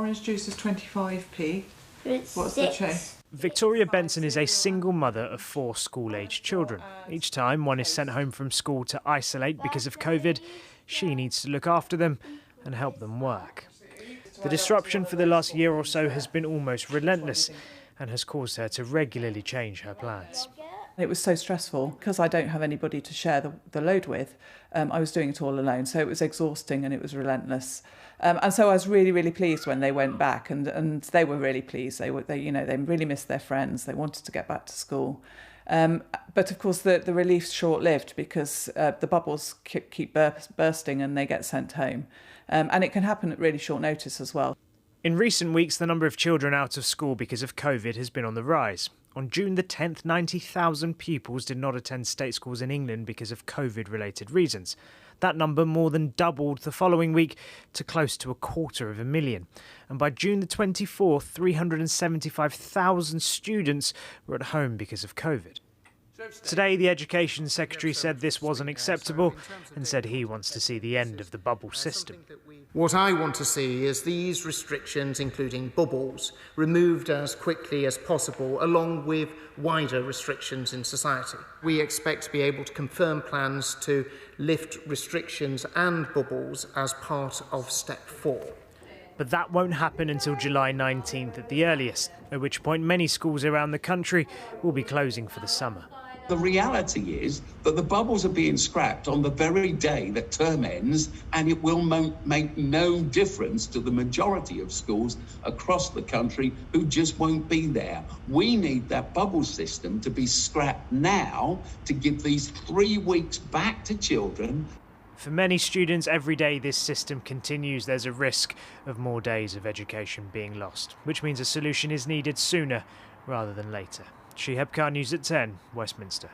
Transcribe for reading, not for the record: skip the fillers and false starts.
orange juice is 25p. It's What's 6. the change? Victoria Benson is a single mother of 4 school-aged children. Each time one is sent home from school to isolate because of COVID, she needs to look after them and help them work. The disruption for the last year or so has been almost relentless and has caused her to regularly change her plans. It was so stressful because I don't have anybody to share the load with. I was doing it all alone, so it was exhausting and it was relentless. And so I was really, really pleased when they went back, and they were really pleased. They really missed their friends. They wanted to get back to school. But of course, the relief's short-lived because the bubbles keep bursting and they get sent home. And it can happen at really short notice as well. In recent weeks, the number of children out of school because of COVID has been on the rise. On June the 10th, 90,000 pupils did not attend state schools in England because of COVID-related reasons. That number more than doubled the following week to close to 250,000. And by June the 24th, 375,000 students were at home because of COVID. Today, the Education Secretary said this wasn't acceptable and said he wants to see the end of the bubble system. What I want to see is these restrictions, including bubbles, removed as quickly as possible, along with wider restrictions in society. We expect to be able to confirm plans to lift restrictions and bubbles as part of step 4. But that won't happen until July 19th at the earliest, at which point many schools around the country will be closing for the summer. The reality is that the bubbles are being scrapped on the very day that term ends, and it will make no difference to the majority of schools across the country who just won't be there. We need that bubble system to be scrapped now to give these 3 weeks back to children. For many students, every day this system continues, there's a risk of more days of education being lost, which means a solution is needed sooner rather than later. Shihab Khan, News at 10, Westminster.